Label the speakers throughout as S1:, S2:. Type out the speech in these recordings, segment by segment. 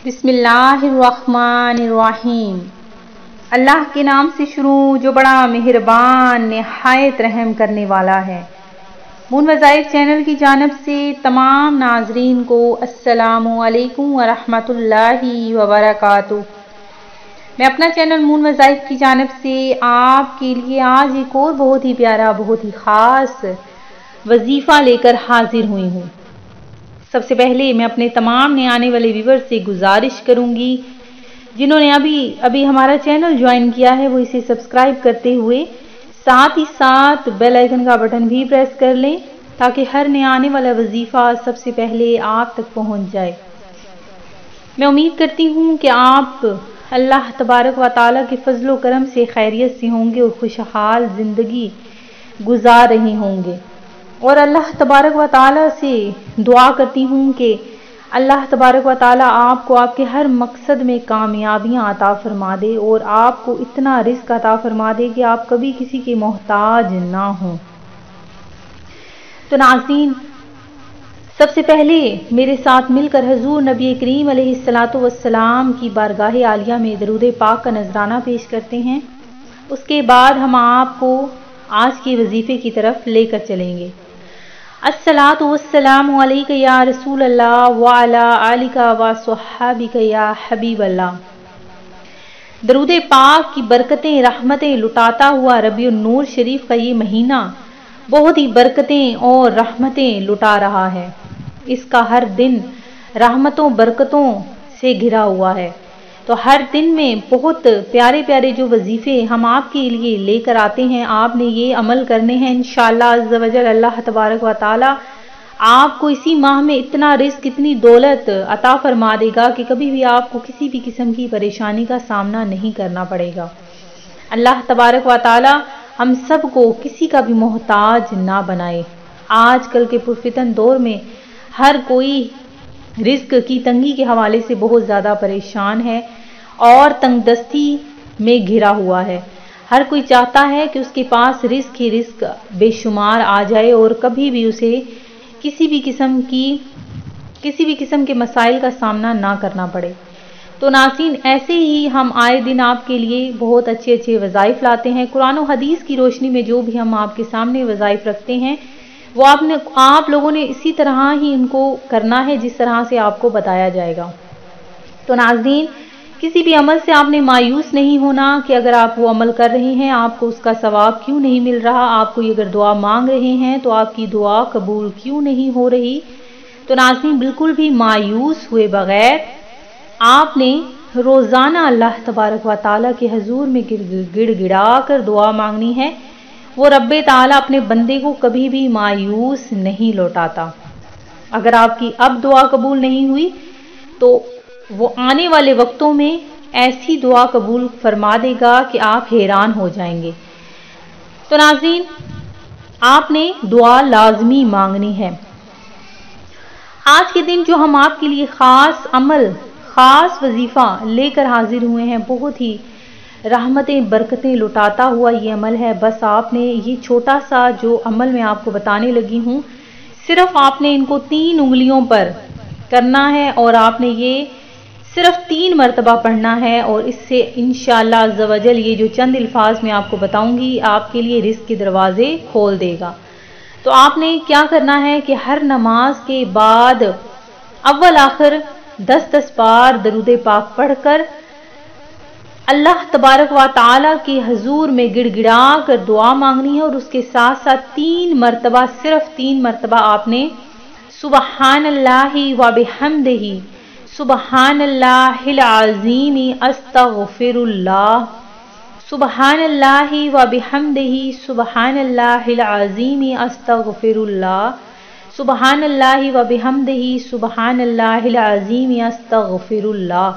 S1: बिस्मिल्लाहिर्रहमानिर्रहीम। अल्लाह के नाम से शुरू जो बड़ा मेहरबान निहायत रहम करने वाला है। मून वज़ाइफ चैनल की जानिब से तमाम नाजरीन को अस्सलामु अलैकुम व रहमतुल्लाहि व बरकातुहू। मैं अपना चैनल मून वज़ाइफ की जानिब से आपके लिए आज एक और बहुत ही प्यारा, बहुत ही ख़ास वजीफ़ा लेकर हाजिर हुई हूँ। सबसे पहले मैं अपने तमाम नए आने वाले व्यूअर्स से गुजारिश करूंगी, जिन्होंने अभी हमारा चैनल ज्वाइन किया है वो इसे सब्सक्राइब करते हुए साथ ही साथ बेल आइकन का बटन भी प्रेस कर लें, ताकि हर नया आने वाला वजीफ़ा सबसे पहले आप तक पहुंच जाए। मैं उम्मीद करती हूँ कि आप अल्लाह तबारक व तआला के फजल व करम से खैरियत से होंगे और खुशहाल ज़िंदगी गुजार रहे होंगे। और अल्लाह तबारक व तआला से दुआ करती हूँ कि अल्लाह तबारक व तआला आपको आपके हर मकसद में कामयाबियाँ अता फरमा दे और आपको इतना रिज़्क अता फरमा दे कि आप कभी किसी के मोहताज ना हों। तो नाज़रीन, सबसे पहले मेरे साथ मिलकर हुज़ूर नबी करीम अलैहिस्सलातु वस्सलाम की बारगाह आलिया में दरूद पाक का नजराना पेश करते हैं। उसके बाद हम आपको आज के वजीफे की तरफ लेकर चलेंगे। अस्सलातु वस्सलामु अलैका या रसूल अल्लाह व अला आलिका व स्वहाबिका या हबीब अल्लाह। दरूद पाक की बरकतें रहमतें लुटाता हुआ रबीउन नूर शरीफ का ये महीना बहुत ही बरकतें और रहमतें लुटा रहा है। इसका हर दिन रहमतों बरकतों से घिरा हुआ है। तो हर दिन में बहुत प्यारे प्यारे जो वजीफ़े हम आपके लिए लेकर आते हैं, आपने ये अमल करने हैं। इंशाअल्लाह अज़्ज़ व जल अल्लाह तबारक व तआला आपको इसी माह में इतना रिज़्क, इतनी दौलत अता फरमा देगा कि कभी भी आपको किसी भी किस्म की परेशानी का सामना नहीं करना पड़ेगा। अल्लाह तबारक व तआला हम सब को किसी का भी मोहताज ना बनाए। आजकल के पुरफितन दौर में हर कोई रिज़्क की तंगी के हवाले से बहुत ज़्यादा परेशान है और तंगदस्ती में घिरा हुआ है। हर कोई चाहता है कि उसके पास रिज़्क ही रिज़्क बेशुमार आ जाए और कभी भी उसे किसी भी किस्म के मसाइल का सामना ना करना पड़े। तो नाज़रीन, ऐसे ही हम आए दिन आपके लिए बहुत अच्छे अच्छे वज़ाइफ लाते हैं। कुरान और हदीस की रोशनी में जो भी हम आपके सामने वज़ाइफ रखते हैं वो आप लोगों ने इसी तरह ही इनको करना है जिस तरह से आपको बताया जाएगा। तो नाज़रीन, किसी भी अमल से आपने मायूस नहीं होना कि अगर आप वो अमल कर रहे हैं आपको उसका सवाब क्यों नहीं मिल रहा। आप कोई अगर दुआ मांग रहे हैं तो आपकी दुआ कबूल क्यों नहीं हो रही। तो नाज़रीन, बिल्कुल भी मायूस हुए बगैर आपने रोज़ाना अल्लाह तबारक व तआला के हुज़ूर में गिड़गिड़ा कर दुआ मांगनी है। वो रब्बे ताला अपने बंदे को कभी भी मायूस नहीं लौटाता। अगर आपकी अब दुआ कबूल नहीं हुई तो वो आने वाले वक्तों में ऐसी दुआ कबूल फरमा देगा कि आप हैरान हो जाएंगे। तो नाज़रीन, आपने दुआ लाजमी मांगनी है। आज के दिन जो हम आपके लिए खास अमल, खास वजीफा लेकर हाजिर हुए हैं, बहुत ही रहमतें बरकतें लुटाता हुआ ये अमल है। बस आपने ये छोटा सा जो अमल मैं आपको बताने लगी हूँ, सिर्फ आपने इनको 3 उंगलियों पर करना है और आपने ये सिर्फ 3 मरतबा पढ़ना है। और इससे इंशाअल्लाह अज़्ज़ व जल ये जो चंद अल्फाज मैं आपको बताऊंगी आपके लिए रिज़्क के दरवाजे खोल देगा। तो आपने क्या करना है कि हर नमाज के बाद अव्वल आखिर 10-10 बार दरूद पाक पढ़कर अल्लाह तबारक व तआला के हुज़ूर में गिड़गिड़ा कर दुआ मांगनी है। और उसके साथ साथ 3 मरतबा, सिर्फ 3 मरतबा आपने सुबहानल्लाहि व बिहम्दिही सुबहानल्लाहिल अज़ीम अस्तग़फिरुल्लाह, सुबहानल्लाहि व बिहम्दिही सुबहानल्लाहिल अज़ीम अस्तग़फिरुल्लाह, सुबहानल्लाहि व बिहम्दिही सुबहानल्लाहिल अज़ीम अस्तग़फिरुल्लाह।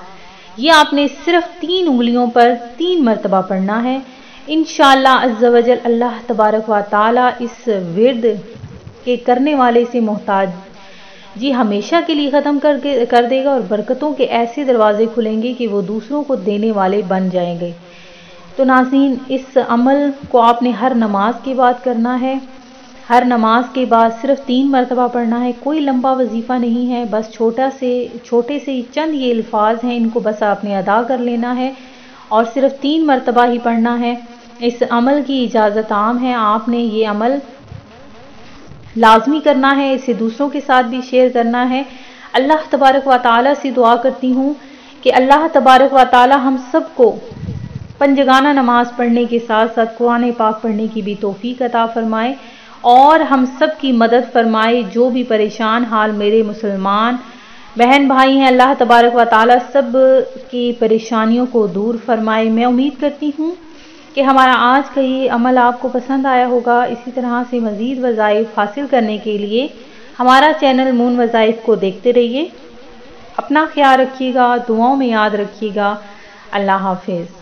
S1: ये आपने सिर्फ 3 उंगलियों पर 3 मरतबा पढ़ना है। इंशाअल्लाह अज़्ज़ व जल अल्लाह तबारक व तआला इस विर्द के करने वाले से मोहताज जी हमेशा के लिए ख़त्म कर देगा और बरकतों के ऐसे दरवाजे खुलेंगे कि वो दूसरों को देने वाले बन जाएंगे। तो नाज़रीन, इस अमल को आपने हर नमाज के बाद करना है, ہر نماز کے بعد صرف 3 مرتبہ پڑھنا ہے، کوئی لمبا وظیفہ نہیں ہے، بس چھوٹے سے چند یہ الفاظ ہیں، ان کو بس آپ نے ادا کر لینا ہے اور صرف 3 مرتبہ ہی پڑھنا ہے۔ اس عمل کی اجازت عام ہے، آپ نے یہ عمل لازمی کرنا ہے، اسے دوسروں کے ساتھ بھی شیئر کرنا ہے۔ اللہ تبارک و تعالی سے دعا کرتی ہوں کہ اللہ تبارک و تعالی ہم سب کو پنجگانہ نماز پڑھنے کے ساتھ ساتھ قرآن پاک پڑھنے کی بھی توفیق عطا فرمائے اور ہم سب کی مدد فرمائے۔ جو بھی پریشان حال میرے مسلمان بہن بھائی ہیں، اللہ تبارک و تعالی سب کی پریشانیوں کو دور فرمائے۔ میں امید کرتی ہوں کہ ہمارا آج کا یہ عمل آپ کو پسند آیا ہوگا۔ اسی طرح سے مزید وظائف حاصل کرنے کے لیے ہمارا چینل مون وظائف کو دیکھتے رہیے۔ اپنا خیال رکھیے گا، دعاؤں میں یاد رکھیے گا۔ اللہ حافظ۔